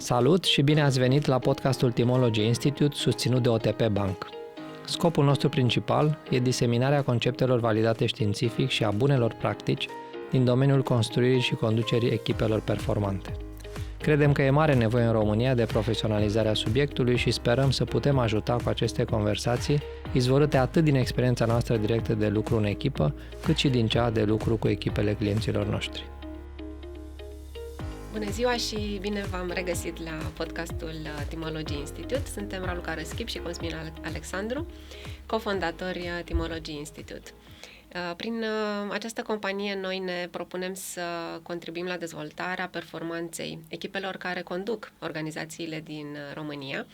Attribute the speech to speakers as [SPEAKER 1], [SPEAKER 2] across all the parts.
[SPEAKER 1] Salut și bine ați venit la podcastul Timology Institute, susținut de OTP Bank. Scopul nostru principal e diseminarea conceptelor validate științific și a bunelor practici din domeniul construirii și conducerii echipelor performante. Credem că e mare nevoie în România de profesionalizarea subiectului și sperăm să putem ajuta cu aceste conversații, izvorâte atât din experiența noastră directă de lucru în echipă, cât și din cea de lucru cu echipele clienților noștri.
[SPEAKER 2] Bună ziua și bine v-am regăsit la podcastul Timology Institute. Suntem Raluca Răschip și Cosmin Alexandru, cofondatori Timology Institute. Prin această companie noi ne propunem să contribuim la dezvoltarea performanței echipelor care conduc organizațiile din România.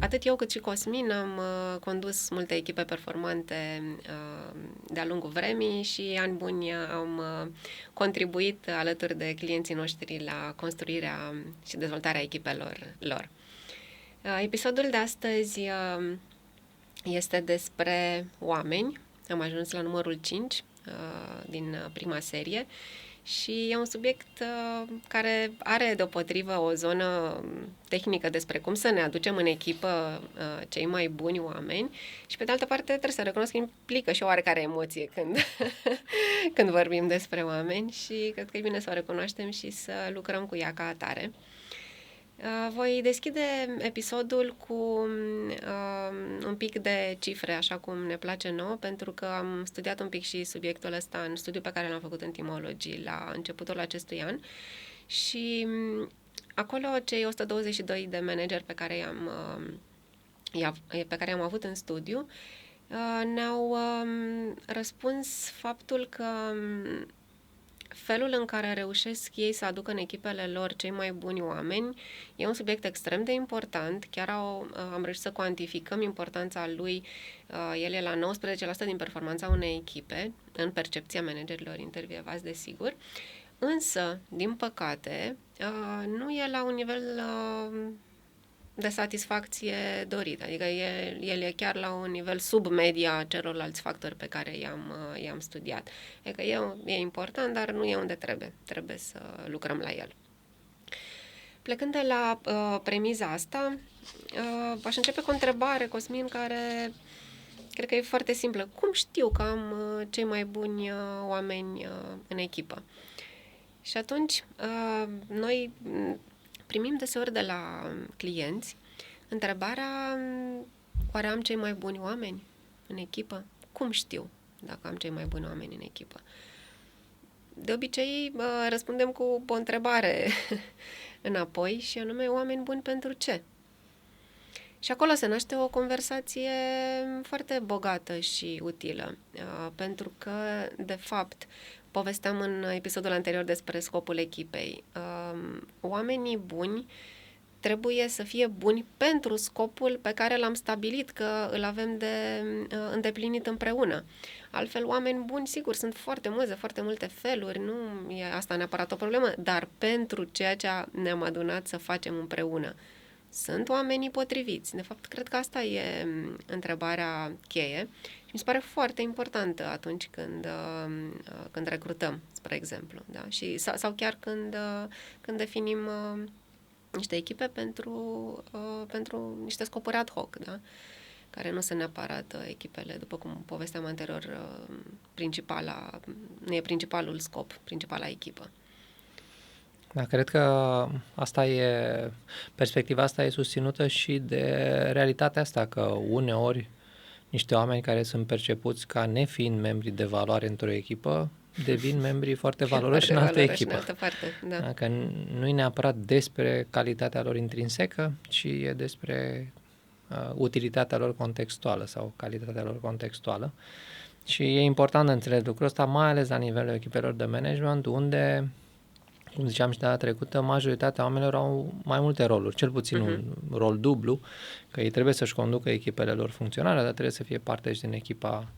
[SPEAKER 2] Atât eu cât și Cosmin am condus multe echipe performante de-a lungul vremii și ani buni am contribuit alături de clienții noștri la construirea și dezvoltarea echipelor lor. Episodul de astăzi este despre oameni. Am ajuns la numărul 5 din prima serie și e un subiect care are deopotrivă o zonă tehnică despre cum să ne aducem în echipă cei mai buni oameni și pe de altă parte trebuie să recunosc că implică și o oarecare emoție când vorbim despre oameni și cred că e bine să o recunoaștem și să lucrăm cu ea ca atare. Voi deschide episodul cu un pic de cifre, așa cum ne place nouă, pentru că am studiat un pic și subiectul ăsta în studiul pe care l-am făcut în Timology la începutul acestui an și acolo cei 122 de manageri pe care i-am avut în studiu ne-au răspuns faptul că felul în care reușesc ei să aducă în echipele lor cei mai buni oameni e un subiect extrem de important. Chiar am reușit să cuantificăm importanța lui. El e la 19% din performanța unei echipe, în percepția managerilor intervievați, desigur. Însă, din păcate, nu e la un nivel de satisfacție dorit. Adică el e chiar la un nivel sub media celorlalți factori pe care i-am studiat. Adică e important, dar nu e unde trebuie. Trebuie să lucrăm la el. Plecând de la premiza asta, aș începe cu o întrebare, Cosmin, care cred că e foarte simplă. Cum știu că am cei mai buni oameni în echipă? Și atunci, noi primim deseori de la clienți întrebarea: oare am cei mai buni oameni în echipă? Cum știu dacă am cei mai buni oameni în echipă? De obicei răspundem cu o întrebare înapoi și anume: oameni buni pentru ce? Și acolo se naște o conversație foarte bogată și utilă, pentru că, de fapt, povesteam în episodul anterior despre scopul echipei. Oamenii buni trebuie să fie buni pentru scopul pe care l-am stabilit, că îl avem de îndeplinit împreună. Altfel, oameni buni, sigur, sunt foarte mulți, de foarte multe feluri, nu e asta neapărat o problemă, dar pentru ceea ce ne-am adunat să facem împreună. Sunt oamenii potriviți? De fapt, cred că asta e întrebarea cheie și mi se pare foarte importantă atunci când recrutăm, spre exemplu, da? Și, sau chiar când definim niște echipe pentru niște scopuri ad hoc, da? Care nu sunt neapărat echipele, după cum povesteam anterior, nu e principalul scop, principala echipă.
[SPEAKER 1] Da, cred că perspectiva asta e susținută și de realitatea asta, că uneori niște oameni care sunt percepuți ca nefiind membri de valoare într-o echipă, devin membri foarte valoroși în altă echipă.
[SPEAKER 2] În altă parte, da.
[SPEAKER 1] Că nu e neapărat despre calitatea lor intrinsecă, ci e despre utilitatea lor contextuală sau calitatea lor contextuală. Și e important de înțeles lucrul ăsta, mai ales la nivelul echipelor de management, unde, cum ziceam și data trecută, majoritatea oamenilor au mai multe roluri, cel puțin un rol dublu, că ei trebuie să-și conducă echipele lor funcționale, dar trebuie să fie parte și din echipa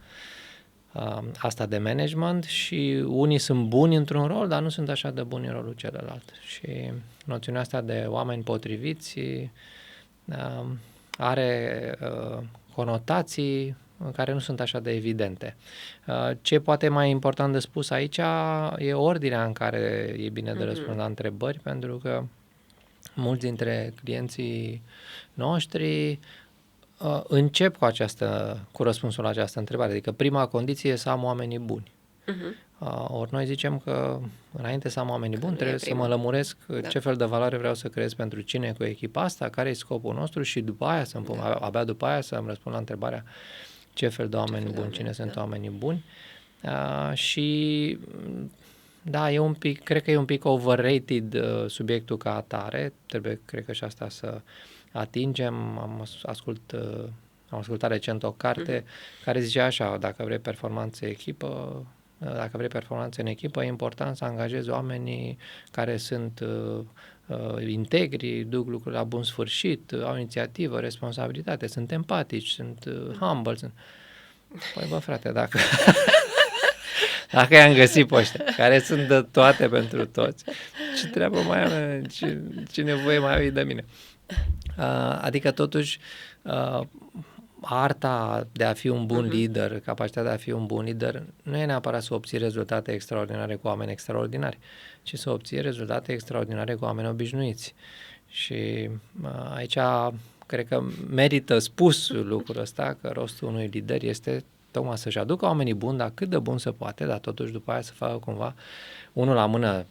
[SPEAKER 1] asta de management și unii sunt buni într-un rol, dar nu sunt așa de buni în rolul celălalt. Și noțiunea asta de oameni potriviți are conotații care nu sunt așa de evidente. Ce poate mai important de spus aici e ordinea în care e bine de răspuns la întrebări, pentru că mulți dintre clienții noștri încep cu răspunsul la această întrebare. Adică prima condiție e să am oamenii buni. Ori noi zicem că înainte să am oamenii buni, trebuie să mă lămuresc ce fel de valoare vreau să creez pentru cine cu echipa asta, care e scopul nostru și după aia abia după aia să îmi răspund la întrebarea ce fel de oameni buni, cine sunt oamenii buni. Și da, cred că e un pic overrated subiectul ca atare, cred că și asta să atingem. Am ascultat recent o carte care zicea așa: dacă vrei performanță în echipă, e important să angajezi oamenii care sunt integri, duc lucrurile la bun sfârșit, au inițiativă, responsabilitate, sunt empatici, sunt humble. Păi bă, frate, dacă i-am găsit pe ăștia, care sunt de toate pentru toți, ce treabă mai am, ce nevoie mai au de mine? Adică totuși arta de a fi un bun lider, capacitatea de a fi un bun lider, nu e neapărat să obții rezultate extraordinare cu oameni extraordinari, ci să obții rezultate extraordinare cu oameni obișnuiți. Și aici cred că merită spus lucrul ăsta, că rostul unui lider este tocmai să-și aducă oamenii buni, dar cât de bun se poate, dar totuși după aia să facă cumva unul la mână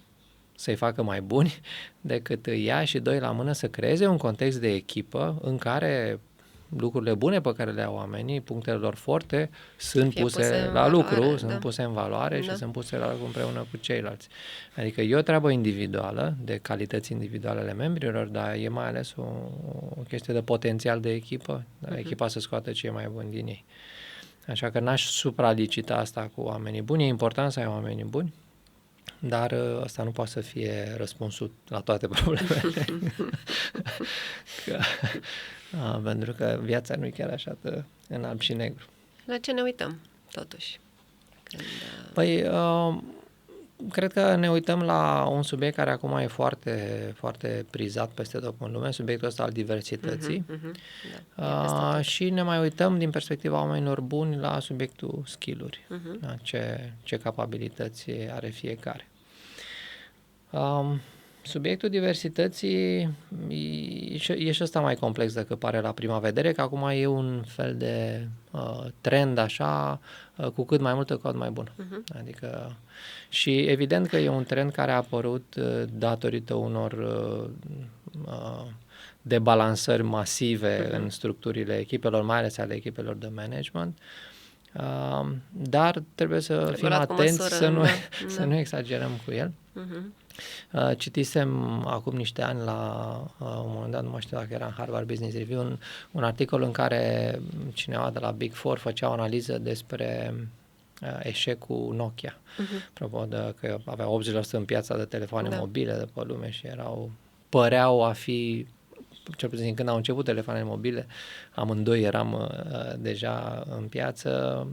[SPEAKER 1] să-i facă mai buni decât ea și doi la mână să creeze un context de echipă în care lucrurile bune pe care le au oamenii, punctele lor forte, sunt puse la lucru, sunt puse în valoare și sunt puse la lucru împreună cu ceilalți. Adică e o treabă individuală, de calități individuale ale membrilor, dar e mai ales o chestie de potențial de echipă, echipa să scoată ce e mai bun din ei. Așa că n-aș supralicita asta cu oamenii buni. E important să ai oamenii buni, dar asta nu poate să fie răspunsul la toate problemele. Pentru că viața nu e chiar așa în alb și negru.
[SPEAKER 2] La ce ne uităm, totuși?
[SPEAKER 1] Păi, cred că ne uităm la un subiect care acum e foarte, foarte prizat peste tot în lume, subiectul ăsta al diversității. Și ne mai uităm din perspectiva oamenilor buni la subiectul skill-uri, da? Ce capabilități are fiecare. Subiectul diversității e și ăsta mai complex decât pare la prima vedere, că acum e un fel de trend așa, cu cât mai multă, cu atât mai bun. Adică, și evident că e un trend care a apărut datorită unor debalansări masive în structurile echipelor, mai ales ale echipelor de management. Dar trebuie să fim atenți să nu exagerăm cu el. Citisem acum niște ani la un moment dat, nu mai știu dacă era în Harvard Business Review, un articol în care cineva de la Big Four făcea o analiză despre eșecul Nokia. Apropo de că avea 80% în piața de telefoane mobile de pe lume și păreau a fi, cel puțin când au început telefoanele mobile, amândoi eram deja în piață,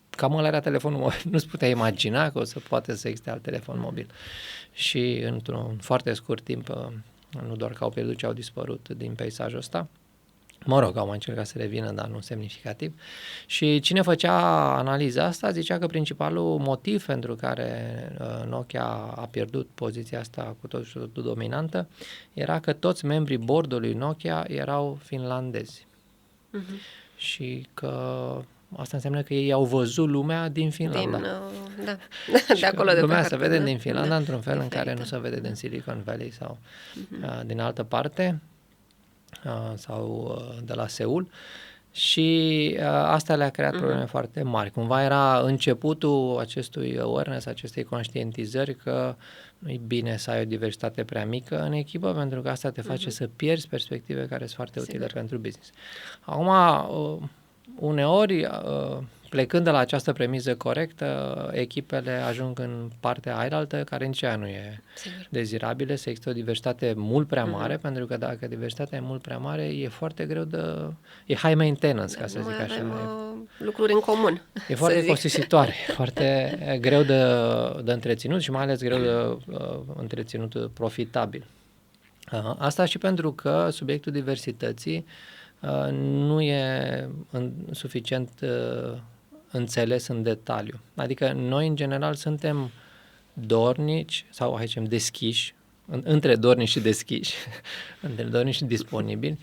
[SPEAKER 1] cam ăla era telefonul mobil. Nu-ți putea imagina că o să poate să existe alt telefon mobil. Și într-un foarte scurt timp, nu doar că au pierdut, ci au dispărut din peisajul ăsta. Mă rog, au mai încercat să revină, dar nu semnificativ. Și cine făcea analiza asta zicea că principalul motiv pentru care Nokia a pierdut poziția asta cu totul dominantă era că toți membrii board-ului Nokia erau finlandezi. Și că asta înseamnă că ei au văzut lumea din Finlanda.
[SPEAKER 2] De acolo de
[SPEAKER 1] lumea se vede din Finlanda într-un fel în care nu se vede din Silicon Valley sau din altă parte sau de la Seul. Și asta le-a creat probleme foarte mari. Cumva era începutul acestui awareness, acestei conștientizări că nu e bine să ai o diversitate prea mică în echipă, pentru că asta te face să pierzi perspective care sunt foarte utile pentru business. Acum, uneori, plecând de la această premiză corectă, echipele ajung în partea ailaltă, care nici ea nu e dezirabilă, să există o diversitate mult prea mare, pentru că dacă diversitatea e mult prea mare, e foarte greu e high maintenance, ca să zic așa.
[SPEAKER 2] Lucruri în comun.
[SPEAKER 1] E foarte costisitoare, foarte greu de întreținut și mai ales greu de întreținut profitabil. Asta și pentru că subiectul diversității nu e suficient înțeles în detaliu. Adică noi, în general, suntem dornici sau, hai zicem, deschiși între dornici și deschiși, între dornici și disponibili,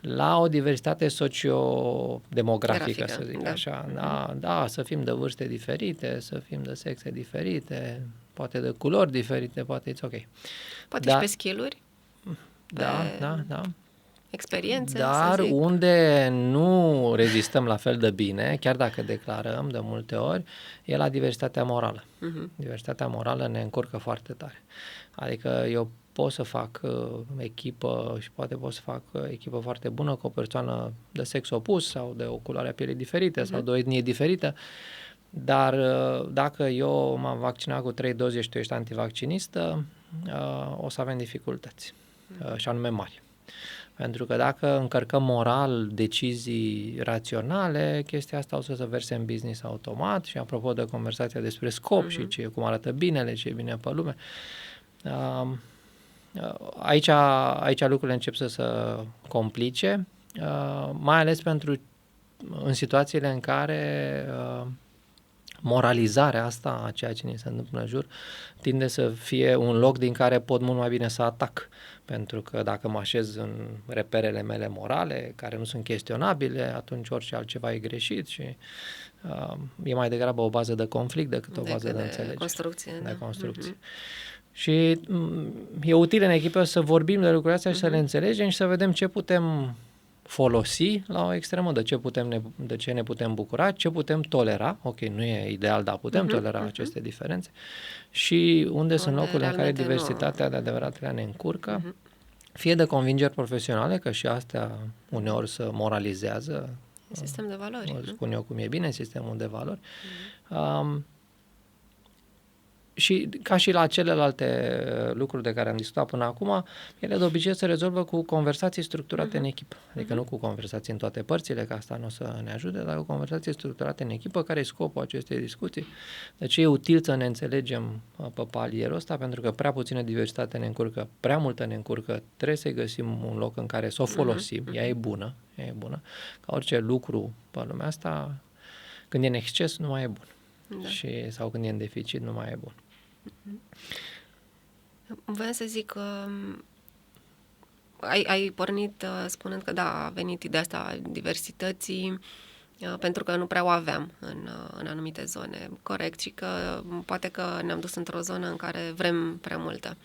[SPEAKER 1] la o diversitate sociodemografică, să zic așa. Da, să fim de vârste diferite, să fim de sexe diferite, poate de culori diferite, poate it's ok.
[SPEAKER 2] Poate și pe skill-uri.
[SPEAKER 1] Da.
[SPEAKER 2] Experiențe,
[SPEAKER 1] dar
[SPEAKER 2] să zic.
[SPEAKER 1] unde nu rezistăm la fel de bine, chiar dacă declarăm de multe ori, e la diversitatea morală. Diversitatea morală ne încurcă foarte tare. Adică eu pot să fac echipă și poate pot să fac echipă foarte bună cu o persoană de sex opus sau de o culoare a pielii diferite sau de o etnie diferită, dar dacă eu m-am vaccinat cu 3 doze și tu ești antivaccinistă, o să avem dificultăți, și anume mari. Pentru că dacă încărcăm moral decizii raționale, chestia asta o să se verse în business automat. Și apropo de conversația despre scop și cum arată binele, ce e bine pe lume, aici lucrurile încep să se complice, mai ales în situațiile în care moralizarea asta a ceea ce ne se întâmplă în jur tinde să fie un loc din care pot mult mai bine să atac. Pentru că dacă mă așez în reperele mele morale, care nu sunt chestionabile, atunci orice altceva e greșit și e mai degrabă o bază de conflict decât o bază de înțelegere.
[SPEAKER 2] Construcție.
[SPEAKER 1] Și e util în echipă să vorbim de lucrurile astea și să le înțelegem și să vedem ce putem folosi la o extremă, de ce ne putem bucura, ce putem tolera, ok, nu e ideal, dar putem tolera aceste diferențe, și unde sunt locurile în care diversitatea de adevărat ne încurcă, fie de convingeri profesionale, că și astea uneori se moralizează,
[SPEAKER 2] sistem de valori,
[SPEAKER 1] spun eu cum e bine, sistemul de valori, și ca și la celelalte lucruri de care am discutat până acum, ele de obicei se rezolvă cu conversații structurate în echipă. Adică nu cu conversații în toate părțile, că asta nu o să ne ajute, dar cu conversații structurate în echipă, care e scopul acestei discuții. Deci e util să ne înțelegem pe palierul ăsta, pentru că prea puțină diversitate ne încurcă, prea multă ne încurcă, trebuie să găsim un loc în care să o folosim, ea e bună, ca orice lucru pe lumea asta, când e în exces, nu mai e bun. Sau când e în deficit, nu mai e bun.
[SPEAKER 2] Vreau să zic că ai pornit spunând că a venit ideea asta a diversității pentru că nu prea o aveam în anumite zone. Corect, și că poate că ne-am dus într-o zonă în care vrem prea multă.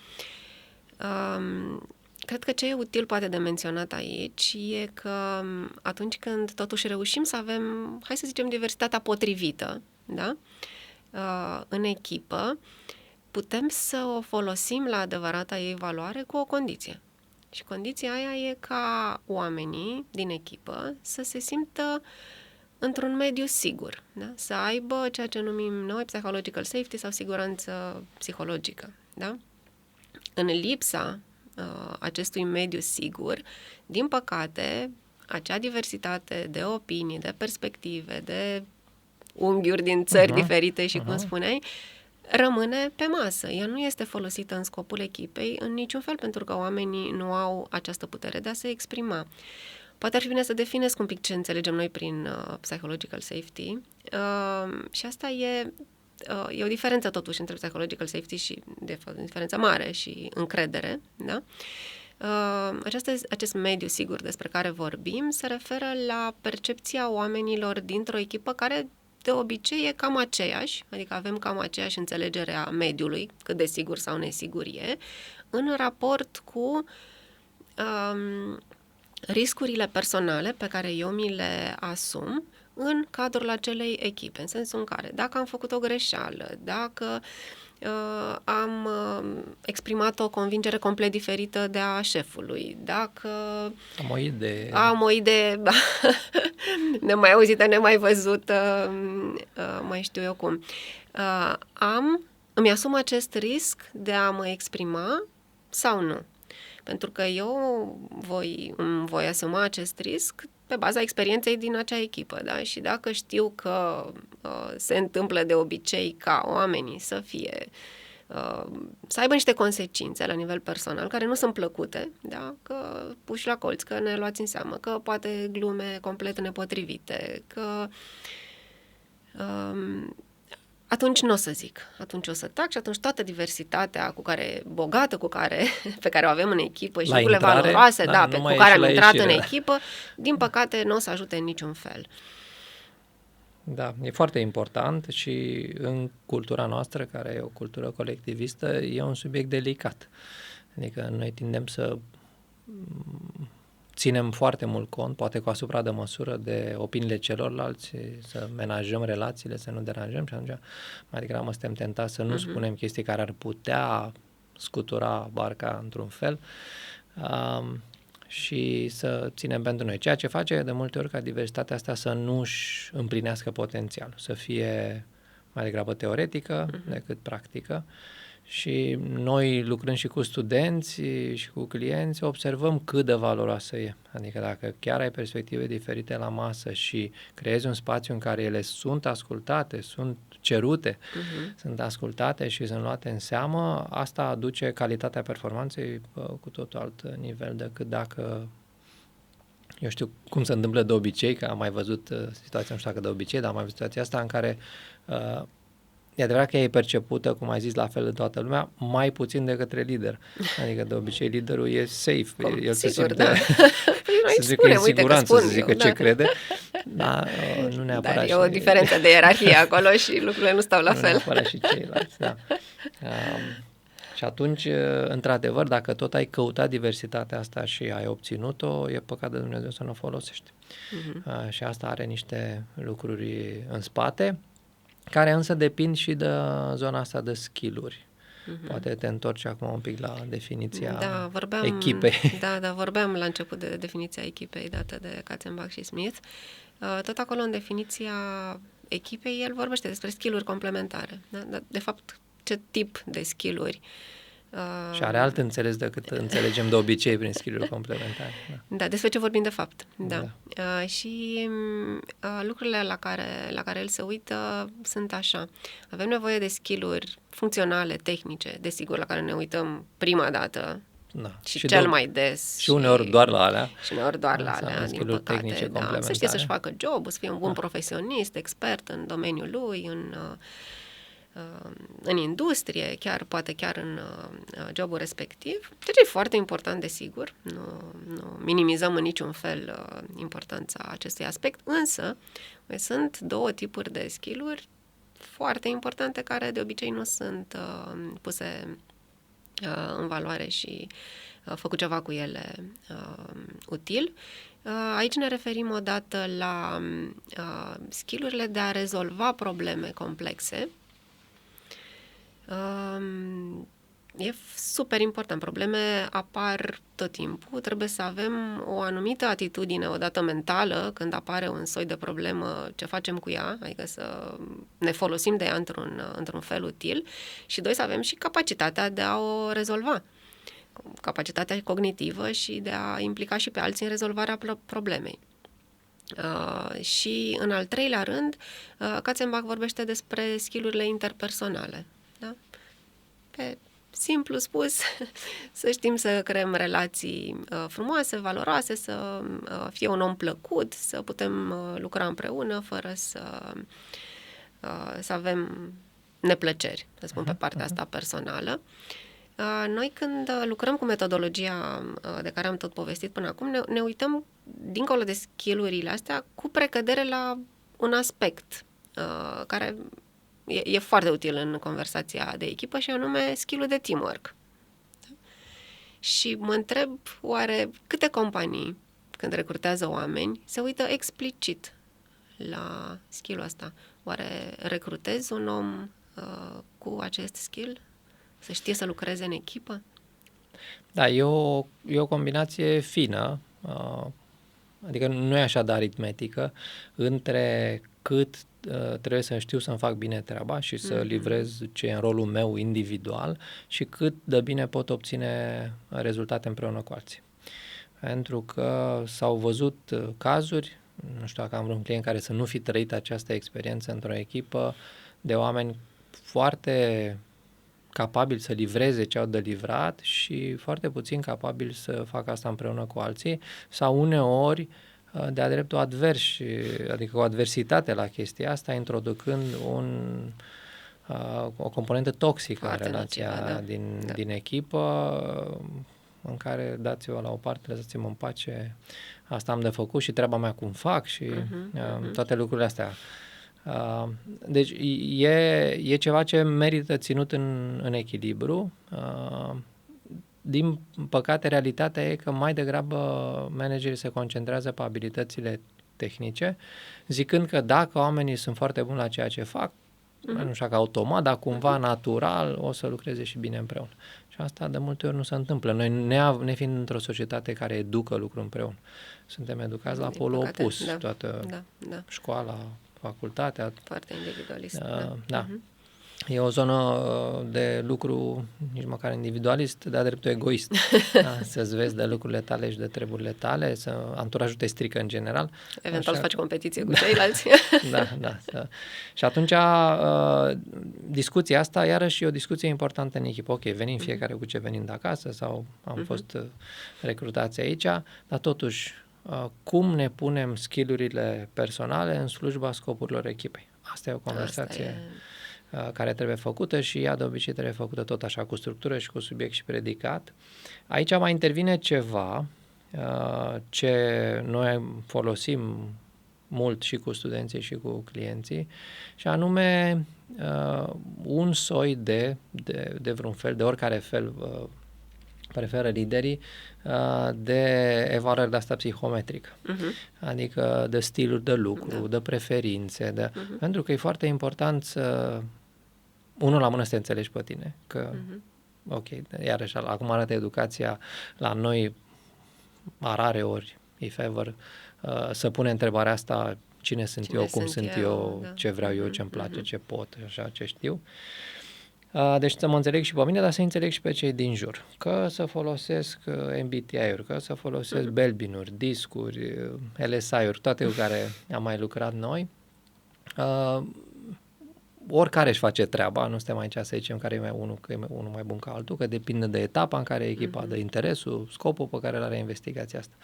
[SPEAKER 2] Cred că ce e util poate de menționat aici e că atunci când totuși reușim să avem, hai să zicem, diversitatea potrivită, da? În echipă, putem să o folosim la adevărata ei valoare cu o condiție. Și condiția aia e ca oamenii din echipă să se simtă într-un mediu sigur, da? Să aibă ceea ce numim noi psychological safety sau siguranță psihologică. Da? În lipsa acestui mediu sigur, din păcate, acea diversitate de opinii, de perspective, de unghiuri din țări diferite și cum spuneai, rămâne pe masă. Ea nu este folosită în scopul echipei în niciun fel, pentru că oamenii nu au această putere de a se exprima. Poate ar fi bine să definesc un pic ce înțelegem noi prin psychological safety. Și asta e o diferență totuși între psychological safety și, de fapt, o diferență mare și încredere, da? Acest mediu sigur despre care vorbim se referă la percepția oamenilor dintr-o echipă care de obicei e cam aceeași, adică avem cam aceeași înțelegere a mediului, cât de sigur sau nesigur e, în raport cu riscurile personale pe care eu mi le asum în cadrul acelei echipe, în sensul în care dacă am făcut o greșeală, dacă am exprimat o convingere complet diferită de a șefului, dacă am o idee nemai auzită, nemai văzută, mai știu eu cum, îmi asum acest risc de a mă exprima sau nu. Pentru că eu îmi voi asuma acest risc pe baza experienței din acea echipă, da? Și dacă știu că se întâmplă de obicei ca oamenii să aibă niște consecințe la nivel personal, care nu sunt plăcute, da? Că puși la colț, că ne luați în seamă, că poate glume complet nepotrivite, că atunci nu o să zic. Atunci o să tac și atunci toată diversitatea bogată pe care o avem în echipă și
[SPEAKER 1] la
[SPEAKER 2] lucrurile
[SPEAKER 1] intrare,
[SPEAKER 2] valoroase, cu care am intrat în echipă, din păcate nu o să ajute în niciun fel.
[SPEAKER 1] Da, e foarte important și în cultura noastră, care e o cultură colectivistă, e un subiect delicat. Adică noi tindem să ținem foarte mult cont, poate cu asupra de măsură, de opiniile celorlalți, să menajăm relațiile, să nu deranjăm și atunci mai degrabă suntem tentați să nu spunem chestii care ar putea scutura barca într-un fel și să ținem pentru noi. Ceea ce face de multe ori ca diversitatea asta să nu-și împlinească potențial, să fie mai degrabă teoretică decât practică. Și noi, lucrând și cu studenți și cu clienți, observăm cât de valoroasă e. Adică dacă chiar ai perspective diferite la masă și creezi un spațiu în care ele sunt ascultate, sunt cerute, sunt ascultate și sunt luate în seamă, asta aduce calitatea performanței cu totul alt nivel decât dacă, eu știu cum se întâmplă de obicei, că am mai văzut situația, nu știu dacă de obicei, dar am mai văzut situația asta în care e adevărat că e percepută, cum ai zis, la fel de toată lumea, mai puțin de către lider. Adică, de obicei, liderul e safe. El se simte,
[SPEAKER 2] da.
[SPEAKER 1] să zică în siguranță, să zică ce crede. Dar nu neapărat.
[SPEAKER 2] Dar e o diferență de ierarhie acolo și lucrurile nu stau la fel.
[SPEAKER 1] Nu neapărat și ceilalți, da. Și atunci, într-adevăr, dacă tot ai căutat diversitatea asta și ai obținut-o, e păcat de Dumnezeu să nu o folosești. Și asta are niște lucruri în spate, care însă depind și de zona asta de skill-uri. Poate te întorci acum un pic la definiția echipei.
[SPEAKER 2] Da, vorbeam la început de definiția echipei dată de Katzenbach și Smith. Tot acolo, în definiția echipei, el vorbește despre skill-uri complementare. Da? De fapt, ce tip de skill-uri?
[SPEAKER 1] Și are alt înțeles decât înțelegem de obicei prin skill-uri complementare.
[SPEAKER 2] Da, despre ce vorbim de fapt. Da. Și lucrurile la care el se uită sunt așa. Avem nevoie de skill-uri funcționale, tehnice, desigur, la care ne uităm prima dată.
[SPEAKER 1] Da.
[SPEAKER 2] Și cel mai des.
[SPEAKER 1] Și uneori doar la alea.
[SPEAKER 2] Și uneori doar la alea, din păcate.
[SPEAKER 1] Tehnice complementare.
[SPEAKER 2] Să știe să-și facă job-ul, să fie un bun profesionist, expert în domeniul lui, în industrie, poate chiar în jobul respectiv. Deci e foarte important, desigur, nu minimizăm în niciun fel importanța acestui aspect, însă mai sunt două tipuri de skill-uri foarte importante care de obicei nu sunt puse în valoare și făcut ceva cu ele util. Aici ne referim odată la skill-urile de a rezolva probleme complexe. E super important. Probleme apar tot timpul. Trebuie să avem o anumită atitudine, odată mentală, când apare un soi de problemă, ce facem cu ea, adică să ne folosim de ea într-un fel util, și doi, să avem și capacitatea de a o rezolva. Capacitatea cognitivă și de a implica și pe alții în rezolvarea problemei. Și în al treilea rând, Katzenbach vorbește despre skill-urile interpersonale. Da? Pe simplu spus, să știm să creăm relații frumoase, valoroase, să fie un om plăcut, să putem lucra împreună fără să avem neplăceri, să spun, pe partea asta personală. Noi, când lucrăm cu metodologia de care am tot povestit până acum, ne uităm, dincolo de skill-urile astea, cu precădere la un aspect care e foarte util în conversația de echipă, și anume skill-ul de teamwork. Și mă întreb, oare câte companii, când recrutează oameni, se uită explicit la skill-ul ăsta? Oare recrutezi un om cu acest skill? Să știe să lucreze în echipă?
[SPEAKER 1] Da, e o combinație fină, adică nu e așa de aritmetică, între cât trebuie să știu să-mi fac bine treaba și să livrez ce e în rolul meu individual și cât de bine pot obține rezultate împreună cu alții. Pentru că s-au văzut cazuri, nu știu dacă am vreun client care să nu fi trăit această experiență într-o echipă, de oameni foarte capabili să livreze ce au de livrat și foarte puțin capabili să facă asta împreună cu alții, sau uneori de-a dreptul adversi, adică o adversitate la chestia asta, introducând o componentă toxică
[SPEAKER 2] Foarte
[SPEAKER 1] în relația
[SPEAKER 2] nocivă,
[SPEAKER 1] din echipă, în care dați-o la o parte, lăsați-mă în pace, asta am de făcut și treaba mea cum fac și toate lucrurile astea. Deci e ceva ce merită ținut în echilibru. Din păcate, realitatea e că mai degrabă managerii se concentrează pe abilitățile tehnice, zicând că dacă oamenii sunt foarte buni la ceea ce fac, nu știu că automat, dar cumva natural o să lucreze și bine împreună. Și asta de multe ori nu se întâmplă. Noi, nefiind într-o societate care educă lucrul împreună, suntem educați la polul opus. Toată școala, facultatea.
[SPEAKER 2] Foarte individualist.
[SPEAKER 1] Da. E o zonă de lucru nici măcar individualist, dar dreptul egoist. Să-ți vezi de lucrurile tale și de treburile tale, anturajul te strică în general.
[SPEAKER 2] Eventual să faci competiție cu ceilalți.
[SPEAKER 1] Da. Și atunci discuția asta, iarăși, e o discuție importantă în echipă. Ok, venim fiecare cu ce venim de acasă sau am fost recrutați aici, dar totuși, cum ne punem skill-urile personale în slujba scopurilor echipei? Asta e o conversație care trebuie făcută și ea de obicei trebuie făcută tot așa, cu structură și cu subiect și predicat. Aici mai intervine ceva ce noi folosim mult și cu studenții și cu clienții, și anume un soi de vreun fel, de oricare fel preferă liderii, de evaluări de asta psihometrică. Adică de stiluri de lucru, de preferințe, pentru că e foarte important să unul la mână să te înțelegi pe tine, că ok, iarăși acum arată educația la noi rare ori, if ever, să pune întrebarea asta, cine sunt eu, cum sunt eu, ce vreau eu, ce-mi place, ce pot, așa, ce știu. Deci să mă înțeleg și pe mine, dar să înțeleg și pe cei din jur. Că să folosesc MBTI-uri, că să folosesc Belbin-uri, discuri, LSI-uri, toate cu care am mai lucrat noi. Oricare își face treaba, nu suntem aici să zicem care e unul mai bun ca altul, că depinde de etapa în care e echipa, de interesul, scopul pe care îl are investigația asta.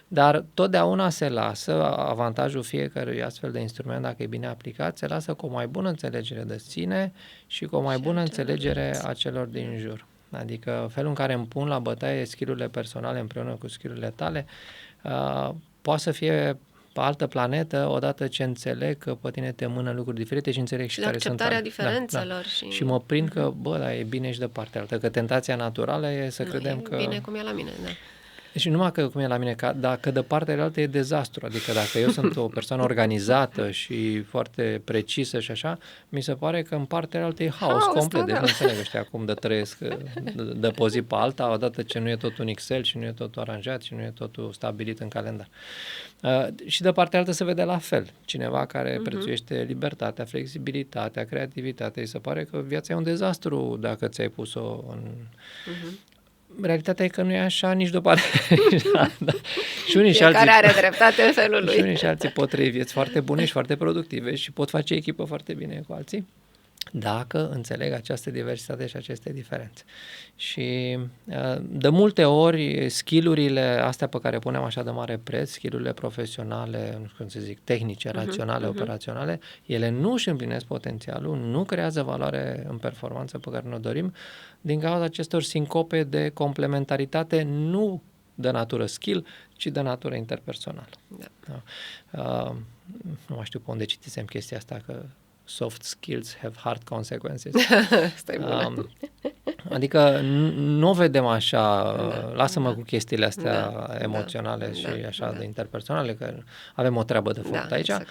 [SPEAKER 1] Dar totdeauna se lasă avantajul fiecărui astfel de instrument, dacă e bine aplicat, se lasă cu o mai bună înțelegere de sine și cu o mai bună înțelegere a celor din jur. Adică felul în care îmi pun la bătaie skill-urile personale împreună cu skill-urile tale poate să fie pe altă planetă, odată ce înțeleg că pe tine te mână lucruri diferite și înțeleg și care sunt
[SPEAKER 2] acceptarea diferențelor.
[SPEAKER 1] Și mă prind că, dar e bine și de partea altă, că tentația naturală e să credem că...
[SPEAKER 2] bine cum e la mine,
[SPEAKER 1] Deci nu numai că cum e la mine, dacă de partea altă e dezastru, adică dacă eu sunt o persoană organizată și foarte precisă și așa, mi se pare că în partea altă e haos complet, deci nu înțeleg ăștia cum de trăiesc de pe o zi pe alta, odată ce nu e totul în Excel și nu e totul aranjat și nu e totul stabilit în calendar. Și de partea altă se vede la fel. Cineva care prețuiește libertatea, flexibilitatea, creativitatea, îi se pare că viața e un dezastru dacă ți-ai pus-o în... Realitatea e că nu e așa nici de o parte. Și unii și alții
[SPEAKER 2] are dreptate în felul lui.
[SPEAKER 1] Și unii și alții pot trăi vieți foarte bune și foarte productive și pot face echipă foarte bine cu alții, dacă înțeleg această diversitate și aceste diferențe. Și de multe ori skill-urile astea pe care punem așa de mare preț, skill-urile profesionale, nu știu cum să zic, tehnice, raționale, operaționale, ele nu își împlinesc potențialul, nu creează valoare în performanță pe care ne-o dorim, din cauza acestor sincope de complementaritate, nu de natură skill, ci de natură interpersonală. Nu mai știu pe unde citisem chestia asta, că soft skills have hard consequences.
[SPEAKER 2] Stai bună.
[SPEAKER 1] Adică nu o vedem așa, lasă-mă cu chestiile astea emoționale și așa de interpersonale, că avem o treabă de făcut aici. Exact.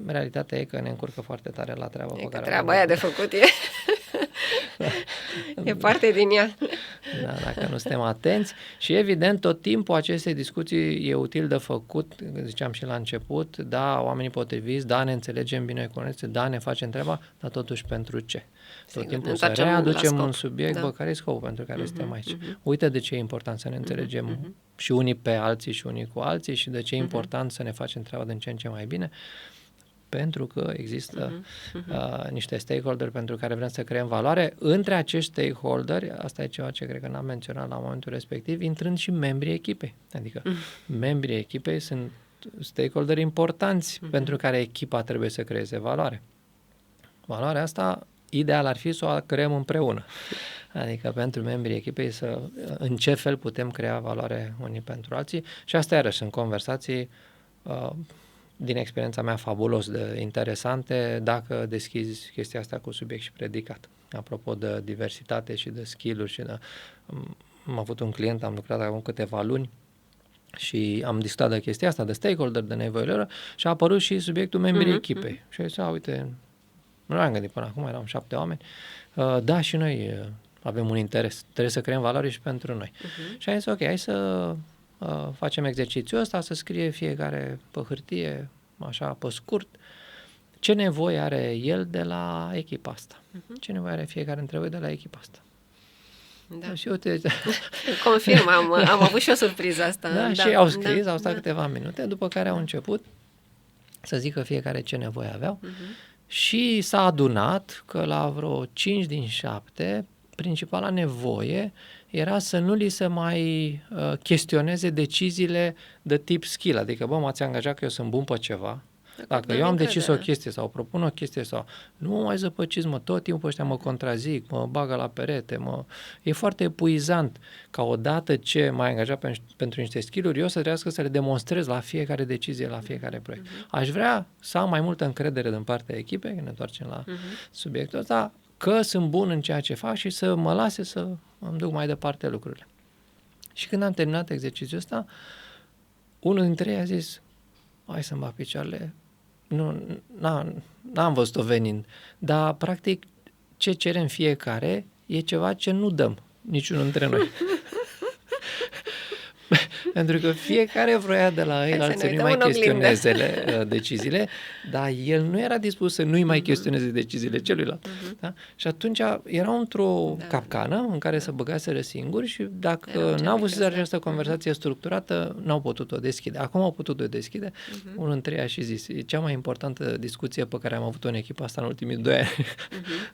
[SPEAKER 1] Realitatea e că ne încurcă foarte tare la treaba pe care
[SPEAKER 2] treaba aia de făcut e parte din ea.
[SPEAKER 1] Da, dacă nu suntem atenți. Și evident, tot timpul aceste discuții e util de făcut, ziceam și la început, da, oamenii potriviți, da, ne înțelegem bine cu noi, da, ne facem treaba, dar totuși pentru ce? Tot timpul să readucem un subiect, care e scopul pentru care suntem aici. Uite de ce e important să ne înțelegem și unii pe alții și unii cu alții și de ce e important să ne facem treaba din ce în ce mai bine. Pentru că există niște stakeholder pentru care vrem să creăm valoare. Între acești stakeholderi, asta e ceva ce cred că n-am menționat la momentul respectiv, intrând și membrii echipei. Adică membrii echipei sunt stakeholderi importanți pentru care echipa trebuie să creeze valoare. Valoarea asta ideal ar fi să o creăm împreună. Adică pentru membrii echipei în ce fel putem crea valoare unii pentru alții și asta iarăși sunt conversații din experiența mea fabulos de interesante dacă deschizi chestia asta cu subiect și predicat. Apropo de diversitate și de skill-uri și de... Am avut un client, am lucrat acum câteva luni și am discutat de chestia asta, de stakeholder, de nevoile lor și a apărut și subiectul membrii echipei. Și a zis, uite, nu am gândit până acum, eram 7 oameni, da, și noi avem un interes, trebuie să creăm valoare și pentru noi. Și am zis, ok, hai să facem exercițiul ăsta, să scrie fiecare pe hârtie, așa, pe scurt, ce nevoie are el de la echipa asta. Ce nevoie are fiecare dintre voi de la echipa asta.
[SPEAKER 2] Da.
[SPEAKER 1] Și uite...
[SPEAKER 2] Confirm, am avut și o surpriză asta.
[SPEAKER 1] Da, și au scris, au stat câteva minute, după care au început să zică fiecare ce nevoie aveau și s-a adunat că la vreo 5 din 7 principala nevoie era să nu li se mai chestioneze deciziile de tip skill, adică, bă, m-ați angajat că eu sunt bun pe ceva, dacă eu am decis o chestie sau propun o chestie sau nu mă mai zăpăciți, mă, tot timpul ăștia mă contrazic, mă bagă la perete, e foarte epuizant ca odată ce m-ai angajat pentru niște skill-uri, eu să trebuiască să le demonstrez la fiecare decizie, la fiecare proiect. Aș vrea să am mai multă încredere din partea echipei, când ne întoarcem la subiectul ăsta, că sunt bun în ceea ce fac și să mă lase să îmi duc mai departe lucrurile. Și când am terminat exercițiul ăsta, unul dintre ei a zis, hai să-mi bag picioarele, n-am văzut-o venind, dar practic ce cerem fiecare e ceva ce nu dăm niciunul dintre noi. Pentru că fiecare vroia de la el să nu mai chestioneze deciziile, dar el nu era dispus să nu-i mai chestioneze deciziile celuilalt. Da? Și atunci erau într-o capcană în care se băgaseră singuri și dacă n-au avut această conversație structurată, n-au putut-o deschide. Acum au putut-o deschide. Unul dintre ei a și zis, e cea mai importantă discuție pe care am avut-o în echipa asta în ultimii 2 ani.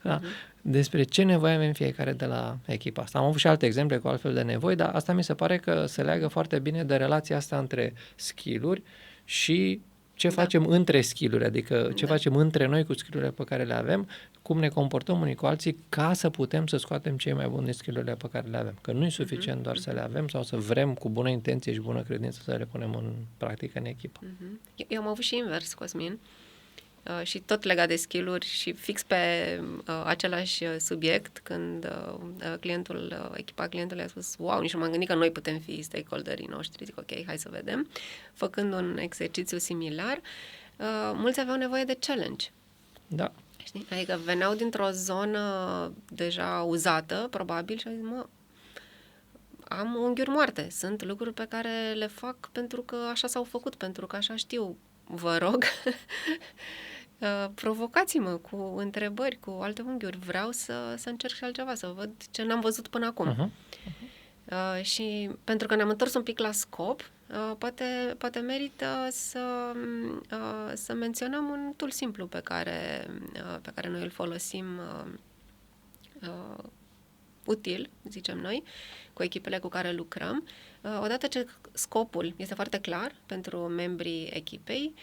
[SPEAKER 1] Da? Despre ce nevoie avem fiecare de la echipa asta. Am avut și alte exemple cu altfel de nevoi, dar asta mi se pare că se leagă foarte bine de relația asta între skill-uri și ce facem între skill-uri, adică ce facem între noi cu skill-urile pe care le avem, cum ne comportăm unii cu alții ca să putem să scoatem cei mai buni skill-urile pe care le avem. Că nu e suficient doar să le avem sau să vrem cu bună intenție și bună credință să le punem în practică în echipă.
[SPEAKER 2] Eu am avut și invers, Cosmin. Și tot legat de skill-uri și fix pe același subiect, când echipa clientului a spus, wow, nici nu m-am gândit că noi putem fi stakeholderii noștri. Zic, ok, hai să vedem. Făcând un exercițiu similar, mulți aveau nevoie de challenge.
[SPEAKER 1] Da.
[SPEAKER 2] Știi? Adică veneau dintr-o zonă deja uzată, probabil, și au zis, am unghiuri moarte. Sunt lucruri pe care le fac pentru că așa s-au făcut, pentru că așa știu. Vă rog, provocați-mă cu întrebări, cu alte unghiuri. Vreau să încerc și altceva, să văd ce n-am văzut până acum. Și pentru că ne-am întors un pic la scop, poate merită să menționăm un tool simplu pe care noi îl folosim util, zicem noi, cu echipele cu care lucrăm. Odată ce scopul este foarte clar pentru membrii echipei,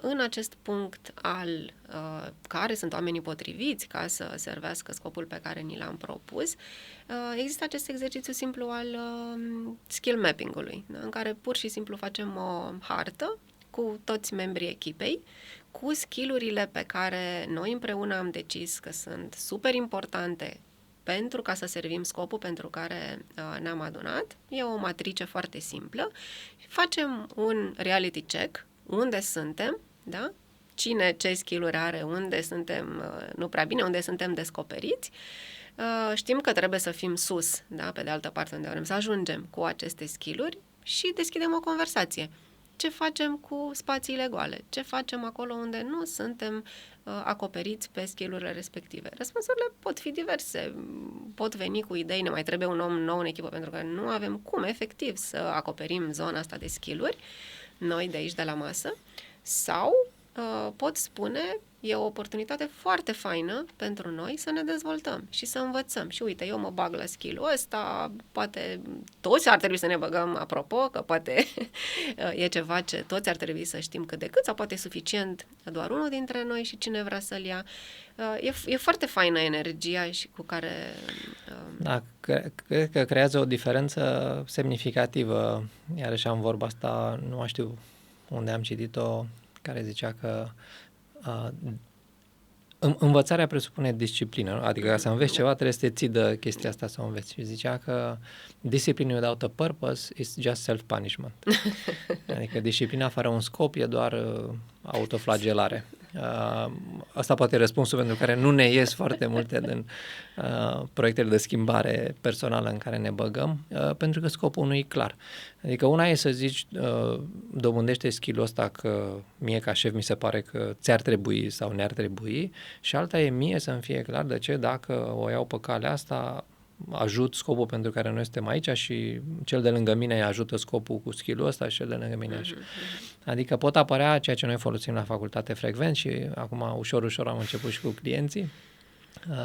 [SPEAKER 2] în acest punct al care sunt oamenii potriviți ca să servească scopul pe care ni l-am propus, există acest exercițiu simplu al skill mapping-ului, da? În care pur și simplu facem o hartă cu toți membrii echipei, cu skill-urile pe care noi împreună am decis că sunt super importante pentru ca să servim scopul pentru care ne-am adunat. E o matrice foarte simplă. Facem un reality check, unde suntem, da? Cine ce skill-uri are, unde suntem nu prea bine, unde suntem descoperiți. Știm că trebuie să fim sus, da? Pe de altă parte, unde vrem să ajungem cu aceste skill-uri și deschidem o conversație. Ce facem cu spațiile goale? Ce facem acolo unde nu suntem acoperiți pe skill-urile respective? Răspunsurile pot fi diverse. Pot veni cu idei, ne mai trebuie un om nou în echipă, pentru că nu avem cum, efectiv, să acoperim zona asta de skill-uri, noi de aici, de la masă. Sau pot spune, e o oportunitate foarte faină pentru noi să ne dezvoltăm și să învățăm. Și uite, eu mă bag la skill-ul ăsta, poate toți ar trebui să ne băgăm, apropo, că poate e ceva ce toți ar trebui să știm cât de cât, sau poate e suficient doar unul dintre noi și cine vrea să-l ia. E foarte faină energia și cu care...
[SPEAKER 1] Da, cred că creează o diferență semnificativă. Iarăși am vorba asta, nu mai știu unde am citit-o, care zicea că învățarea presupune disciplină, nu? Adică ca să înveți ceva trebuie să te ții de chestia asta să o înveți. Și zicea că discipline without a purpose is just self-punishment. Adică disciplina fără un scop e doar autoflagelare. Asta poate e răspunsul pentru care nu ne ies foarte multe din proiectele de schimbare personală în care ne băgăm, pentru că scopul nu e clar. Adică una e să zici, dobândește skill-ul ăsta că mie ca șef mi se pare că ți-ar trebui sau ne-ar trebui, și alta e mie să-mi fie clar de ce dacă o iau pe calea asta ajut scopul pentru care noi suntem aici și cel de lângă mine ajută scopul cu skill-ul ăsta și cel de lângă mine așa. Adică pot apărea ceea ce noi folosim la facultate frecvent și acum ușor am început și cu clienții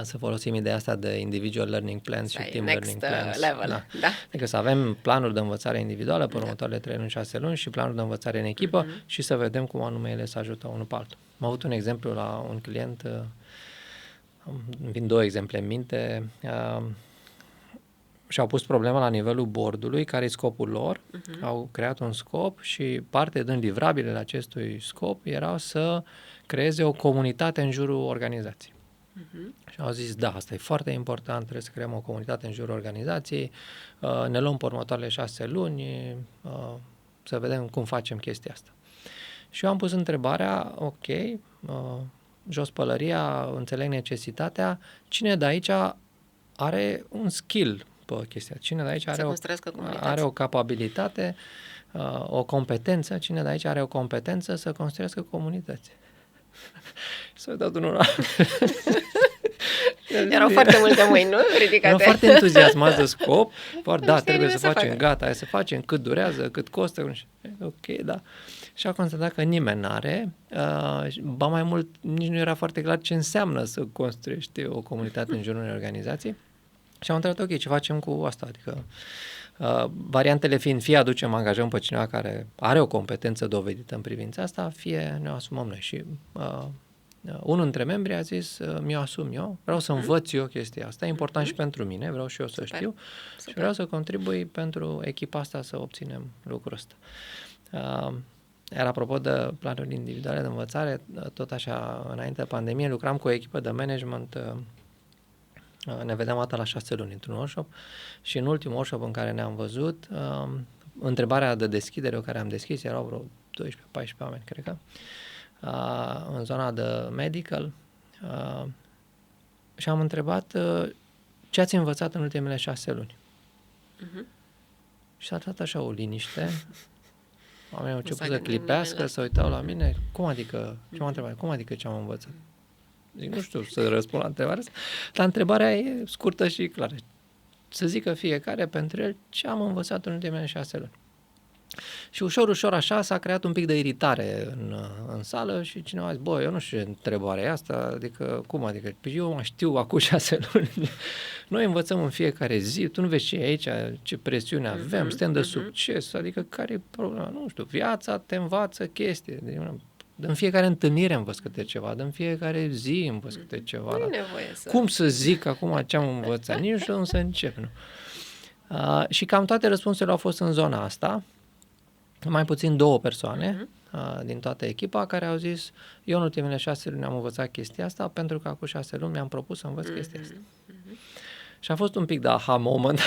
[SPEAKER 1] să folosim ideea asta de individual learning plans și team learning plans.
[SPEAKER 2] Level. Da.
[SPEAKER 1] Adică să avem planuri de învățare individuală pe următoarele 3 luni, 6 luni și planuri de învățare în echipă și să vedem cum anume ele se ajută unul pe altul. Am avut un exemplu la un client, îmi vin 2 exemple în minte, și-au pus problema la nivelul board-ului, care e scopul lor, au creat un scop și parte din livrabilele acestui scop erau să creeze o comunitate în jurul organizației. Și au zis, da, asta e foarte important, trebuie să creăm o comunitate în jurul organizației, ne luăm pe următoarele 6 luni, să vedem cum facem chestia asta. Și eu am pus întrebarea, ok, jos pălăria, înțeleg necesitatea, cine de aici are un skill pe chestia? Cine de aici are o capabilitate, o competență? Cine de aici are o competență să construiască comunități? S-a dat unul la...
[SPEAKER 2] Erau foarte multe mâini, nu? Ridicate.
[SPEAKER 1] Erau foarte entuziasmați de scop. Da, trebuie să facem, gata, hai să facem, cât durează, cât costă. Ok, da. Și a constatat că nimeni n-are, ba mai mult, nici nu era foarte clar ce înseamnă să construiești o comunitate în jurul unei organizații. Și am întrebat, ok, ce facem cu asta? Adică, variantele fiind, fie angajăm pe cineva care are o competență dovedită în privința asta, fie ne asumăm noi. Și unul dintre membri a zis, mi-o asum eu, vreau să învăț eu chestia asta, e important și pentru mine, vreau și eu să știu și vreau să contribui pentru echipa asta să obținem lucrul ăsta. Iar apropo de planuri individuale de învățare, tot așa, înainte de pandemie, lucram cu o echipă de management. Ne vedeam o dată la 6 luni într-un workshop și în ultimul workshop în care ne-am văzut, întrebarea de deschidere o care am deschis, erau vreo 12-14 oameni, cred că, în zona de medical, și am întrebat ce ați învățat în ultimele 6 luni. Și s-a dat așa o liniște. Oamenii au început să clipească, să uitau la mine. Cum adică, ce m-a întrebat? Cum adică ce am învățat? Zic, nu știu să răspund la întrebarea asta, dar întrebarea e scurtă și clară. Să zică fiecare pentru el ce am învățat în ultimele 6 luni. Și ușor așa s-a creat un pic de iritare în sală și cineva a zis, bă, eu nu știu ce întrebare e asta, adică, cum adică? Păi eu mă știu acum 6 luni. Noi învățăm în fiecare zi, tu nu vezi ce e aici, ce presiune avem, suntem de succes, adică care e problema? Nu știu, viața te învață chestii. În fiecare întâlnire învăț câte ceva, în fiecare zi învăț câte ceva.
[SPEAKER 2] Nu e nevoie să...
[SPEAKER 1] Cum să zic acum ce am învățat? Nici nu știu cum să încep. Nu? Și cam toate răspunsurile au fost în zona asta, mai puțin 2 persoane din toată echipa care au zis, eu în ultimele 6 luni am învățat chestia asta pentru că acum 6 luni mi-am propus să învăț chestia asta. Și a fost un pic de aha moment,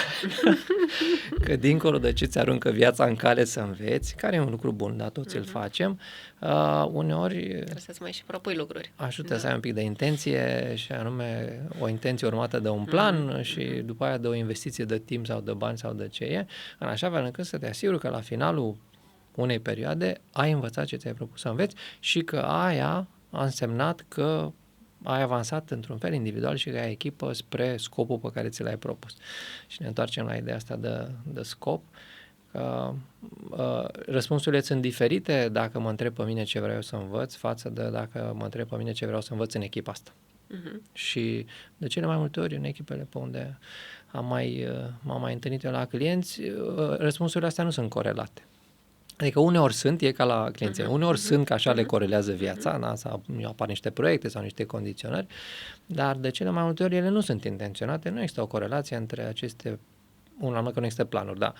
[SPEAKER 1] că dincolo de ce ți aruncă viața în cale să înveți, care e un lucru bun, dar toți îl facem, uneori...
[SPEAKER 2] Trebuie să-ți mai și propui lucruri.
[SPEAKER 1] Ajută să ai un pic de intenție și anume o intenție urmată de un plan și după aia de o investiție de timp sau de bani sau de ce e, în așa fel încât să te asiguri că la finalul unei perioade ai învățat ce ți-ai propus să înveți și că aia a însemnat că ai avansat într-un fel individual și că ai echipă spre scopul pe care ți l-ai propus. Și ne întoarcem la ideea asta de scop. Răspunsurile sunt diferite dacă mă întreb pe mine ce vreau să învăț față de dacă mă întreb pe mine ce vreau să învăț în echipa asta. Și de cele mai multe ori în echipele pe unde m-am mai întâlnit eu la clienți, răspunsurile astea nu sunt corelate. Adică uneori sunt, e ca la clienți, uneori sunt că așa le corelează viața, da? Sau apar niște proiecte sau niște condiționări, dar de cele mai multe ori ele nu sunt intenționate, nu există o corelație între aceste, că nu există planuri, da.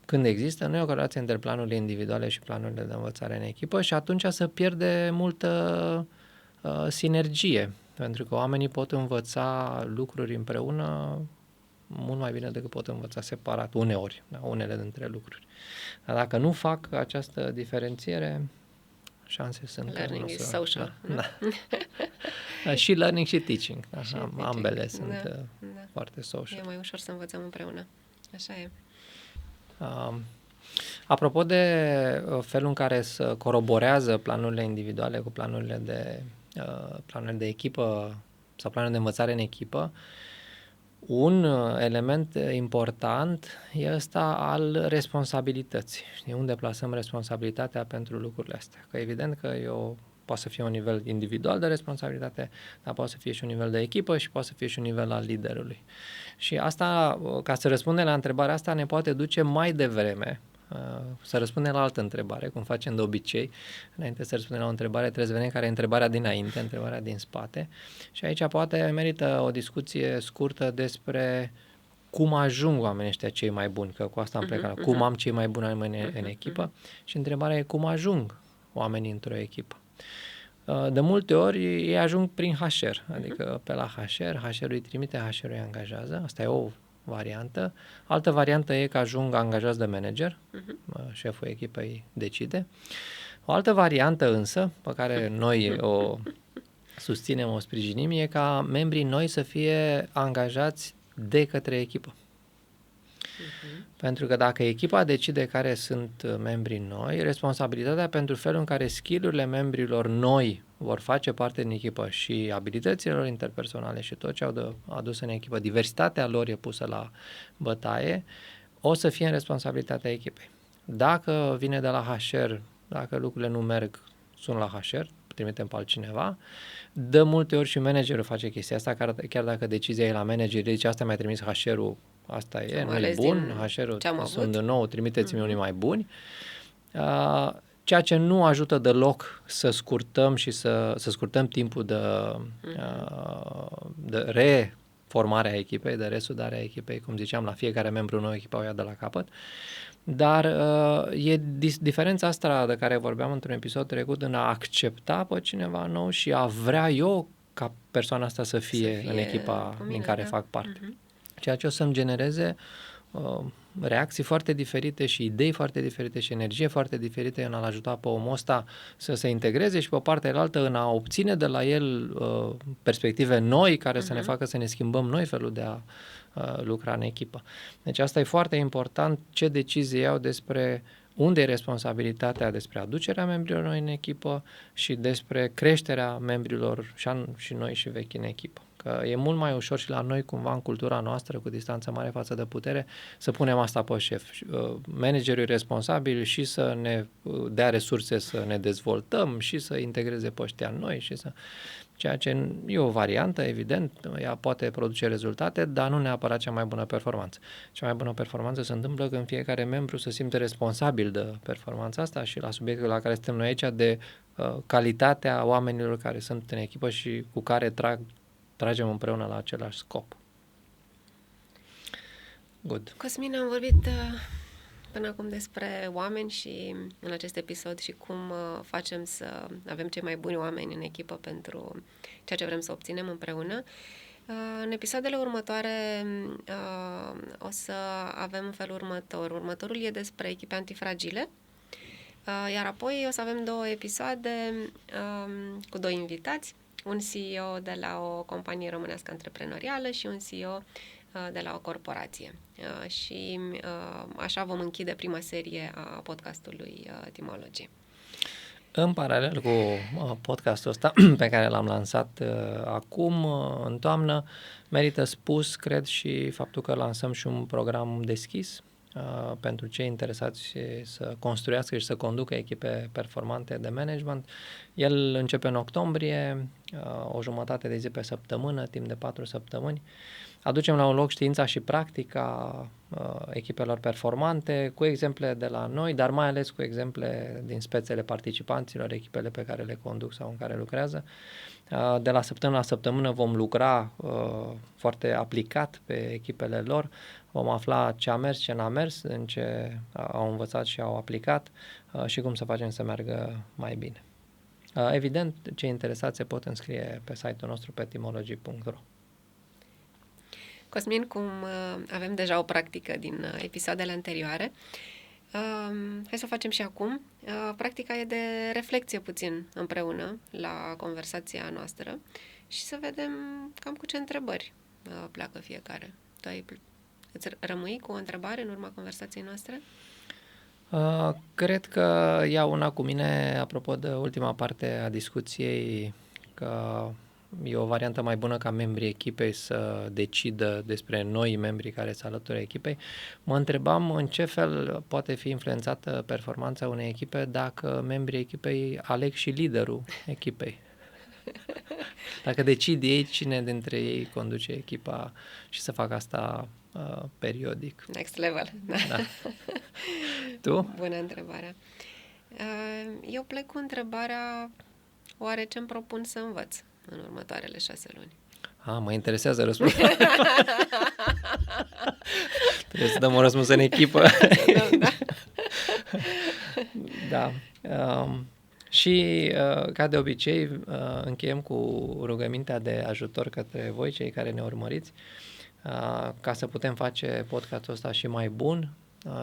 [SPEAKER 1] Când există, nu e o corelație între planurile individuale și planurile de învățare în echipă și atunci se pierde multă sinergie, pentru că oamenii pot învăța lucruri împreună mult mai bine decât pot învăța separat, uneori, da, unele dintre lucruri. Dar dacă nu fac această diferențiere, șanse sunt
[SPEAKER 2] learning
[SPEAKER 1] că
[SPEAKER 2] is social.
[SPEAKER 1] Da. Și learning și teaching. Da,
[SPEAKER 2] și
[SPEAKER 1] ambele sunt foarte social.
[SPEAKER 2] E mai ușor să învățăm împreună. Așa e.
[SPEAKER 1] Apropo de felul în care se coroborează planurile individuale cu planurile de echipă sau planurile de învățare în echipă, un element important e ăsta al responsabilității. Știi, unde plasăm responsabilitatea pentru lucrurile astea. Că evident că poate să fie un nivel individual de responsabilitate, dar poate să fie și un nivel de echipă și poate să fie și un nivel al liderului. Și asta, ca să răspundem la întrebarea asta, ne poate duce mai devreme să răspundem la altă întrebare, cum facem de obicei. Înainte să răspundem la o întrebare, trebuie să vedem care e întrebarea dinainte, întrebarea din spate. Și aici poate merită o discuție scurtă despre cum ajung oamenii ăștia cei mai buni, că cu asta am plecat. Cum am cei mai buni oameni în echipă? Și întrebarea e cum ajung oamenii într-o echipă. De multe ori ei ajung prin HR, adică pe la HR-ul îi trimite, HR-ul îi angajează, asta e o variantă. Altă variantă e că ajung angajați de manager, șeful echipei decide. O altă variantă însă, pe care noi o susținem, o sprijinim, e ca membrii noi să fie angajați de către echipă. Pentru că dacă echipa decide care sunt membrii noi, responsabilitatea pentru felul în care skill-urile membrilor noi vor face parte din echipă și abilitățile lor interpersonale și tot ce au adus în echipă, diversitatea lor e pusă la bătaie, o să fie în responsabilitatea echipei. Dacă vine de la HR, dacă lucrurile nu merg, sun la HR, trimitem pe altcineva. De multe ori și managerul face chestia asta, chiar dacă decizia e la manager, zice asta mi-a trimis HR-ul, asta e, nu e bun, HR-ul sunt din nou, trimiteți-mi unii mai buni. Ceea ce nu ajută deloc să scurtăm și să scurtăm timpul de reformare a echipei, de resudare a echipei, cum ziceam, la fiecare membru nou echipa o ia de la capăt. Dar e diferența asta de care vorbeam într-un episod trecut în a accepta pe cineva nou și a vrea eu ca persoana asta să fie în echipa din care fac parte. Ceea ce o să-mi genereze reacții foarte diferite și idei foarte diferite și energie foarte diferite în a-l ajuta pe omul ăsta să se integreze și pe partea altă în a obține de la el perspective noi care să ne facă să ne schimbăm noi felul de a lucra în echipă. Deci asta e foarte important, ce decizie iau despre unde e responsabilitatea despre aducerea membrilor noi în echipă și despre creșterea membrilor și noi și vechi în echipă. Că e mult mai ușor și la noi, cumva, în cultura noastră, cu distanță mare față de putere, să punem asta pe șef. Managerul e responsabil și să ne dea resurse să ne dezvoltăm și să integreze pe ăștia noi și să... Ceea ce e o variantă, evident, ea poate produce rezultate, dar nu neapărat cea mai bună performanță. Cea mai bună performanță se întâmplă când fiecare membru se simte responsabil de performanța asta și la subiectul la care suntem noi aici, de calitatea oamenilor care sunt în echipă și cu care tragem împreună la același scop. Good.
[SPEAKER 2] Cosmin, am vorbit până acum despre oameni și în acest episod și cum facem să avem cei mai buni oameni în echipă pentru ceea ce vrem să obținem împreună. În episoadele următoare o să avem în felul următor. Următorul e despre echipe antifragile, iar apoi o să avem 2 episoade cu 2 invitați, un CEO de la o companie românească antreprenorială și un CEO de la o corporație. Și așa vom închide prima serie a podcastului Teamology.
[SPEAKER 1] În paralel cu podcastul ăsta pe care l-am lansat acum, în toamnă, merită spus, cred, și faptul că lansăm și un program deschis pentru cei interesați să construiască și să conducă echipe performante de management. El începe în octombrie, o jumătate de zi pe săptămână, timp de 4 săptămâni. Aducem la un loc știința și practica echipelor performante, cu exemple de la noi, dar mai ales cu exemple din spețele participanților, echipele pe care le conduc sau în care lucrează. De la săptămână la săptămână vom lucra foarte aplicat pe echipele lor, vom afla ce a mers, ce n-a mers, în ce au învățat și au aplicat și cum să facem să meargă mai bine. Evident, cei interesați se pot înscrie pe site-ul nostru pe teamology.ro.
[SPEAKER 2] Cosmin, cum avem deja o practică din episoadele anterioare, hai să o facem și acum. Practica e de reflecție puțin împreună la conversația noastră și să vedem cam cu ce întrebări pleacă fiecare. Tu îți rămâi cu o întrebare în urma conversației noastre?
[SPEAKER 1] Cred că iau una cu mine apropo de ultima parte a discuției, că e o variantă mai bună ca membrii echipei să decidă despre noi membri care se alătură echipei. Mă întrebam în ce fel poate fi influențată performanța unei echipe dacă membrii echipei aleg și liderul echipei. Dacă decid ei cine dintre ei conduce echipa și să facă asta periodic.
[SPEAKER 2] Next level.
[SPEAKER 1] Da. Tu?
[SPEAKER 2] Bună întrebare. Eu plec cu întrebarea: oare ce-mi propun să învăț în următoarele 6 luni?
[SPEAKER 1] Mă interesează răspunsul. Trebuie să dăm un răspuns în echipă. Da. Și, ca de obicei, încheiem cu rugămintea de ajutor către voi, cei care ne urmăriți, ca să putem face podcastul ăsta și mai bun,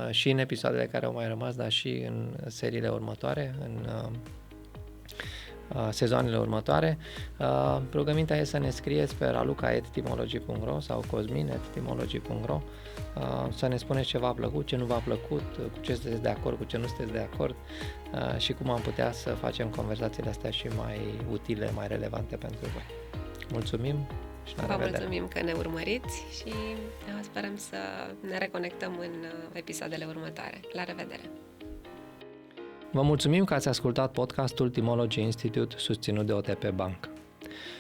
[SPEAKER 1] și în episoadele care au mai rămas, dar și în seriile următoare, în sezoanele următoare. Rugămintea e să ne scrieți pe raluca@teamology.ro sau cosmin@teamology.ro, să ne spuneți ce v-a plăcut, ce nu v-a plăcut, cu ce sunteți de acord, cu ce nu sunteți de acord și cum am putea să facem conversațiile astea și mai utile, mai relevante pentru voi. Mulțumim și la revedere!
[SPEAKER 2] Vă mulțumim că ne urmăriți și sperăm să ne reconectăm în episoadele următoare. La revedere!
[SPEAKER 1] Vă mulțumim că ați ascultat podcastul Teamology Institute susținut de OTP Bank.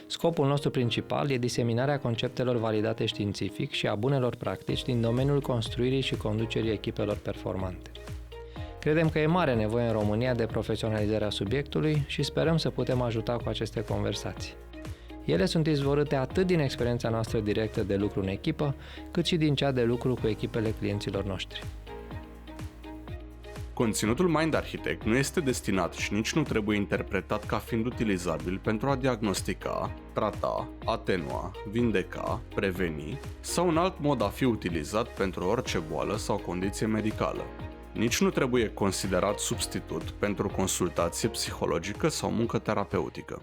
[SPEAKER 1] Scopul nostru principal e diseminarea conceptelor validate științific și a bunelor practici din domeniul construirii și conducerii echipelor performante. Credem că e mare nevoie în România de profesionalizarea subiectului și sperăm să putem ajuta cu aceste conversații. Ele sunt izvorâte atât din experiența noastră directă de lucru în echipă, cât și din cea de lucru cu echipele clienților noștri.
[SPEAKER 3] Conținutul Mind Architect nu este destinat și nici nu trebuie interpretat ca fiind utilizabil pentru a diagnostica, trata, atenua, vindeca, preveni sau un alt mod a fi utilizat pentru orice boală sau condiție medicală. Nici nu trebuie considerat substitut pentru consultație psihologică sau muncă terapeutică.